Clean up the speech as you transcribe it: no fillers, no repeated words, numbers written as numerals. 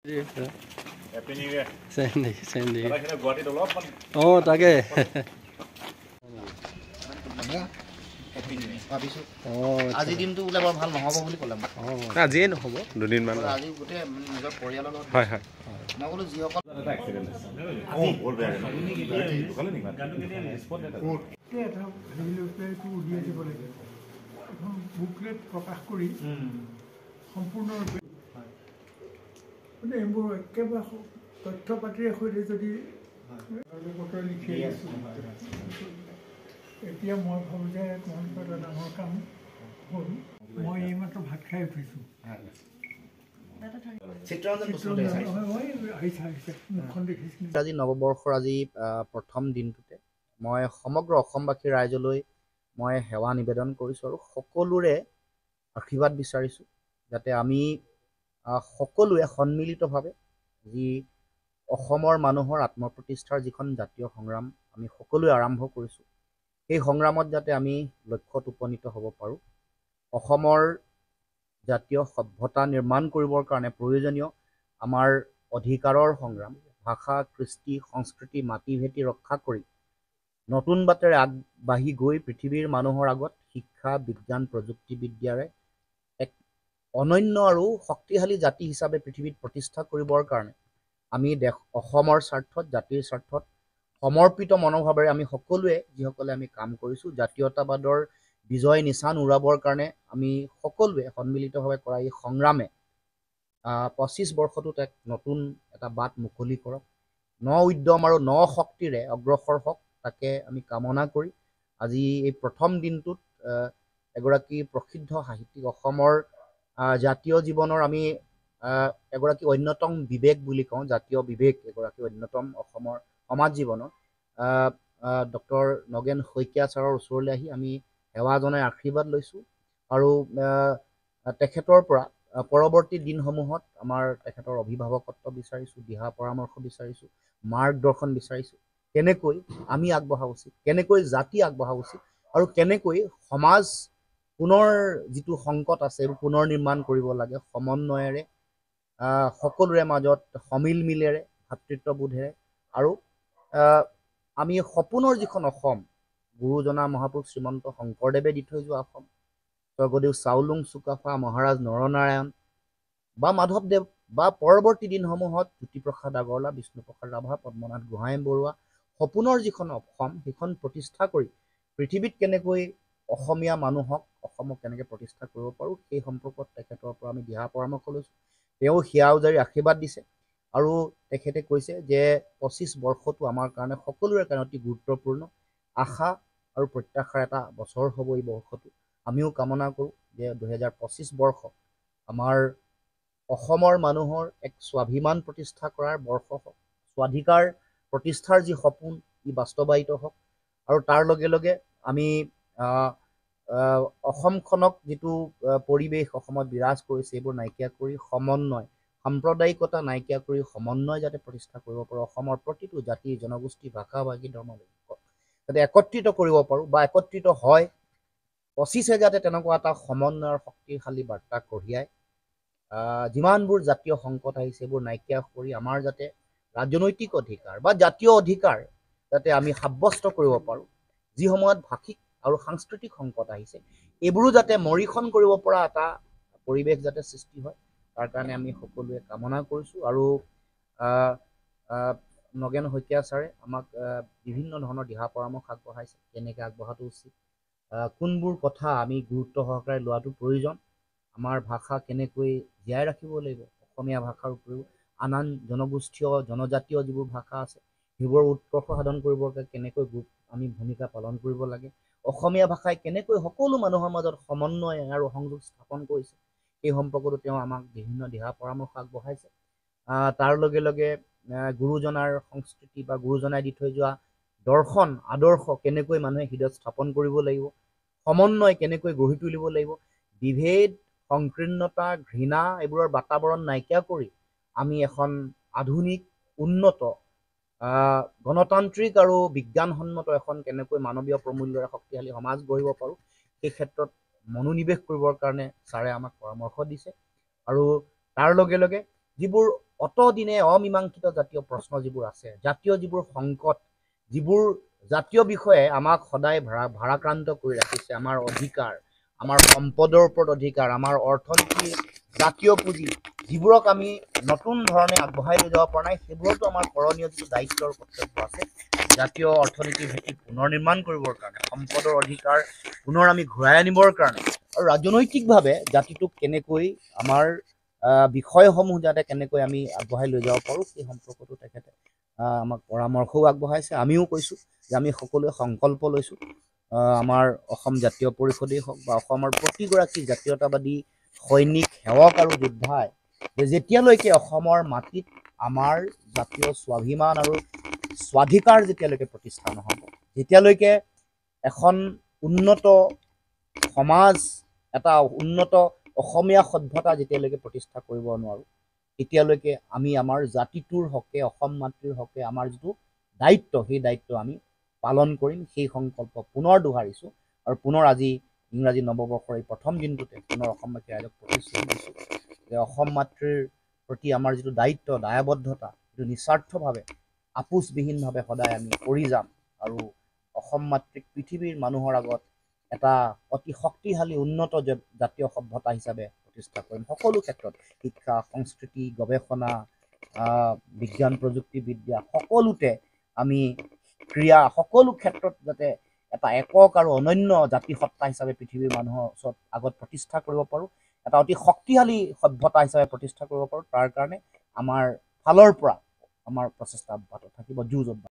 Happy New Year. Sandy. Oh, tage. আজি দিনটো ওলাই বৰ ভাল নহ'ব বুলি ক'লাম আজিয়ে নহ'ব দুদিন মান আজি গোটেই নিজৰ পৰিয়ালৰ লগত হয় মই ক'লো যিসকল এটা এক্সিডেণ্ট বুকলেট প্ৰকাশ কৰি সম্পূৰ্ণৰূপে মানে এইবোৰ একেবাৰে তথ্য পাতিৰে সৈতে যদি লিখি আছোঁ এতিয়া মই ভাবোঁ যে তোমালোকৰ এটা ডাঙৰ কাম হ'ল মই এইমাত্ৰ ভাত খাই উঠিছোঁ আজি নৱবৰ্ষৰ আজি প্ৰথম দিনটোতে মই সমগ্ৰ অসমবাসী ৰাইজলৈ মই সেৱা নিবেদন কৰিছোঁ আৰু সকলোৰে আশীৰ্বাদ বিচাৰিছোঁ যাতে আমি সকলোৱে সন্মিলিতভাৱে যি অসমৰ মানুহৰ আত্মপ্ৰতিষ্ঠাৰ যিখন জাতীয় সংগ্ৰাম আমি সকলোৱে আৰম্ভ কৰিছোঁ এই সংগ্ৰামত যাতে আমি লক্ষ্যত উপনীত হ'ব পাৰোঁ অসমৰ জাতীয় সভ্যতা নিৰ্মাণ কৰিবৰ কাৰণে প্ৰয়োজনীয় আমাৰ অধিকাৰৰ সংগ্ৰাম ভাষা কৃষ্টি সংস্কৃতি মাটি ভেটি ৰক্ষা কৰি নতুন বাটেৰে আগবাঢ়ি গৈ পৃথিৱীৰ মানুহৰ আগত শিক্ষা বিজ্ঞান প্ৰযুক্তিবিদ্যাৰে এক অনন্য আৰু শক্তিশালী জাতি হিচাপে পৃথিৱীত প্ৰতিষ্ঠা কৰিবৰ কাৰণে আমি অসমৰ স্বাৰ্থত জাতিৰ স্বাৰ্থত সমৰ্পিত মনোভাৱেৰে আমি সকলোৱে যিসকলে আমি কাম কৰিছোঁ জাতীয়তাবাদৰ বিজয় নিশান উৰাবৰ কাৰণে আমি সকলোৱে সন্মিলিতভাৱে কৰা এই সংগ্ৰামে 25 বৰ্ষটোত এক নতুন এটা বাট মুকলি কৰক উদ্যম আৰু শক্তিৰে অগ্ৰসৰ হওক তাকে আমি কামনা কৰি আজি এই প্ৰথম দিনটোত এগৰাকী প্ৰসিদ্ধ সাহিত্যিক অসমৰ জাতীয় জীৱনৰ আমি এগৰাকী অন্যতম বিবেক বুলি কওঁ জাতীয় বিবেক এগৰাকী অন্যতম অসমৰ সমাজ জীৱনৰ ডক্টৰ নগেন শইকীয়া ছাৰৰ ওচৰলৈ আহি আমি সেৱা জনাই আশীৰ্বাদ লৈছোঁ আৰু তেখেতৰ পৰা পৰৱৰ্তী দিনসমূহত আমাৰ তেখেতৰ অভিভাৱকত্ব বিচাৰিছোঁ দিহা পৰামৰ্শ বিচাৰিছোঁ মাৰ্গদৰ্শন বিচাৰিছোঁ কেনেকৈ আমি আগবঢ়া উচিত কেনেকৈ জাতি আগবঢ়া উচিত আৰু কেনেকৈ সমাজ পুনৰ যিটো সংকট আছে এইবোৰ পুনৰ নিৰ্মাণ কৰিব লাগে সমন্বয়েৰে সকলোৰে মাজত সমিল মিলেৰে ভাতৃত্ববোধেৰে আৰু আমি সপোনৰ যিখন অসম গুৰুজনা মহাপুৰুষ শ্ৰীমন্ত শংকৰদেৱে দি থৈ যোৱা অসম স্বৰ্গদেউ চাওলুং চুকাফা মহাৰাজ নৰনাৰায়ণ বা মাধৱদেৱ বা পৰৱৰ্তী দিনসমূহত জ্যোতিপ্ৰসাদ আগৰৱালা বিষ্ণুপ্ৰসাদ ৰাভা পদ্মনাথ গোহাঁই বৰুৱা সপোনৰ যিখন অসম সেইখন প্ৰতিষ্ঠা কৰি পৃথিৱীত কেনেকৈ অসমীয়া মানুহক অসমক কেনেকৈ প্ৰতিষ্ঠা কৰিব পাৰোঁ সেই সম্পৰ্কত তেখেতৰ পৰা আমি দিহা পৰামৰ্শ লৈছোঁ তেওঁ হিয়া উজাৰি আশীৰ্বাদ দিছে আৰু তেখেতে কৈছে যে 25 বৰ্ষটো আমাৰ কাৰণে সকলোৰে কাৰণে অতি গুৰুত্বপূৰ্ণ আশা আৰু প্ৰত্যাশাৰ এটা বছৰ হ'ব এই বৰ্ষটো আমিও কামনা কৰোঁ যে 2025 বৰ্ষ আমাৰ অসমৰ মানুহৰ এক স্বাভিমান প্ৰতিষ্ঠা কৰাৰ বৰ্ষ হওক স্বাধিকাৰ প্ৰতিষ্ঠাৰ যি সপোন ই বাস্তৱায়িত হওক আৰু তাৰ লগে লগে আমি অসমখনক যিটো পৰিৱেশ অসমত বিৰাজ কৰিছে এইবোৰ নাইকিয়া কৰি সমন্বয় সাম্প্ৰদায়িকতা নাইকিয়া কৰি সমন্বয় যাতে প্ৰতিষ্ঠা কৰিব পাৰোঁ অসমৰ প্ৰতিটো জাতি জনগোষ্ঠী ভাষা ভাষী ধৰ্ম যাতে একত্ৰিত কৰিব পাৰোঁ বা একত্ৰিত হয় 25 যাতে তেনেকুৱা এটা সমন্বয়ৰ শক্তিশালী বাৰ্তা কঢ়িয়াই যিমানবোৰ জাতীয় সংকট আহিছে এইবোৰ নাইকিয়া কৰি আমাৰ যাতে ৰাজনৈতিক অধিকাৰ বা জাতীয় অধিকাৰ যাতে আমি সাব্যস্ত কৰিব পাৰোঁ যি সময়ত ভাষিক আৰু সাংস্কৃতিক সংকট আহিছে এইবোৰো যাতে মৰিখন কৰিব পৰা এটা পৰিৱেশ যাতে সৃষ্টি হয় তাৰ কাৰণে আমি সকলোৱে কামনা কৰিছোঁ আৰু নগেন শইকীয়া ছাৰে আমাক বিভিন্ন ধৰণৰ দিহা পৰামৰ্শ আগবঢ়াইছে কেনেকৈ আগবঢ়াটো উচিত কোনবোৰ কথা আমি গুৰুত্ব সহকাৰে লোৱাটো প্ৰয়োজন আমাৰ ভাষা কেনেকৈ জীয়াই ৰাখিব লাগিব অসমীয়া ভাষাৰ উপৰিও আন জনগোষ্ঠীয় জনজাতীয় যিবোৰ ভাষা আছে সেইবোৰ উৎকৰ্ষ সাধন কৰিবৰ কাৰণে কেনেকৈ আমি ভূমিকা পালন কৰিব লাগে অসমীয়া ভাষাই কেনেকৈ সকলো মানুহৰ মাজত সমন্বয় আৰু সংযোগ স্থাপন কৰিছে এই সম্পৰ্কতো তেওঁ আমাক বিভিন্ন দিহা পৰামৰ্শ আগবঢ়াইছে তাৰ লগে লগে গুৰুজনাৰ সংস্কৃতি বা গুৰুজনাই দি থৈ যোৱা দৰ্শন আদৰ্শ কেনেকৈ মানুহে হৃদয়ত স্থাপন কৰিব লাগিব সমন্বয় কেনেকৈ গঢ়ি তুলিব লাগিব বিভেদ সংকীৰ্ণতা ঘৃণা এইবোৰৰ বাতাবৰণ নাইকিয়া কৰি আমি এখন আধুনিক উন্নত গণতান্ত্ৰিক আৰু বিজ্ঞানসন্মত এখন কেনেকৈ মানৱীয় প্ৰমূল্যৰে শক্তিশালী সমাজ গঢ়িব পাৰোঁ সেই ক্ষেত্ৰত মনোনিৱেশ কৰিবৰ কাৰণে ছাৰে আমাক পৰামৰ্শ দিছে আৰু তাৰ লগে লগে যিবোৰ অতদিনে অমীমাংসিত জাতীয় প্ৰশ্ন যিবোৰ আছে, জাতীয় যিবোৰ সংকট, যিবোৰ জাতীয় বিষয়ে আমাক সদায় ভাৰাক্ৰান্ত কৰি ৰাখিছে, আমাৰ অধিকাৰ, আমাৰ সম্পদৰ ওপৰত অধিকাৰ, আমাৰ অৰ্থনীতিৰ জাতীয় পুঁজি, যিবোৰক আমি নতুন ধৰণে আগবঢ়াই লৈ যাব পৰা নাই, সেইবোৰতো আমাৰ কৰণীয় যিটো দায়িত্বৰ কৰ্তব্য আছে, জাতীয় অৰ্থনীতিৰ ভেটি পুনৰ নিৰ্মাণ কৰিবৰ কাৰণে, সম্পদৰ অধিকাৰ পুনৰ আমি ঘূৰাই আনিবৰ কাৰণে, আৰু ৰাজনৈতিকভাৱে জাতিটোক কেনেকৈ আমাৰ বিষয়সমূহ যাতে কেনেকৈ আমি আগবঢ়াই লৈ যাব পাৰোঁ, সেই সম্পৰ্কতো তেখেতে আমাক পৰামৰ্শও আগবঢ়াইছে। আমিও কৈছোঁ যে আমি সকলোৱে সংকল্প লৈছোঁ, আমাৰ অসম জাতীয় পৰিষদেই হওক বা অসমৰ প্ৰতিগৰাকী জাতীয়তাবাদী সৈনিক, সেৱক আৰু যোদ্ধাই যে যেতিয়ালৈকে অসমৰ মাটিত আমাৰ জাতীয় স্বাভিমান আৰু স্বাধিকাৰ যেতিয়ালৈকে প্ৰতিষ্ঠা নহ'ব, যেতিয়ালৈকে এখন উন্নত সমাজ, এটা উন্নত অসমীয়া সভ্যতা যেতিয়ালৈকে প্ৰতিষ্ঠা কৰিব নোৱাৰোঁ, তেতিয়ালৈকে আমি আমাৰ জাতিটোৰ হকে, অসম মাতৃৰ হকে আমাৰ যিটো দায়িত্ব, সেই দায়িত্ব আমি পালন কৰিম। সেই সংকল্প পুনৰ দোহাৰিছোঁ আৰু পুনৰ আজি ইংৰাজী নৱবৰ্ষৰ এই প্ৰথম দিনটোতে পুনৰ অসমবাসী ৰাইজক প্ৰতিশ্ৰুতি দিছোঁ যে অসম মাতৃৰ প্ৰতি আমাৰ যিটো দায়িত্ব, দায়বদ্ধতা, যিটো নিস্বাৰ্থভাৱে আপোচবিহীনভাৱে সদায় আমি কৰি যাম আৰু অসম মাতৃক পৃথিৱীৰ মানুহৰ আগত এটা অতি শক্তিশালী উন্নত জাতীয় সভ্যতা হিচাপে প্ৰতিষ্ঠা কৰিম। সকলো ক্ষেত্ৰত, শিক্ষা, সংস্কৃতি, গৱেষণা, বিজ্ঞান প্ৰযুক্তিবিদ্যা, সকলোতে আমি ক্ৰীড়া, সকলো ক্ষেত্ৰত যাতে এটা একক আৰু অনন্য জাতিসত্তা হিচাপে পৃথিৱীৰ মানুহৰ ওচৰত আগত প্ৰতিষ্ঠা কৰিব পাৰোঁ, এটা অতি শক্তিশালী সভ্যতা হিচাপে প্ৰতিষ্ঠা কৰিব পাৰোঁ, তাৰ কাৰণে আমাৰ ফালৰ পৰা আমাৰ প্ৰচেষ্টা অব্যাহত থাকিব, যুঁজ অব্যাহত।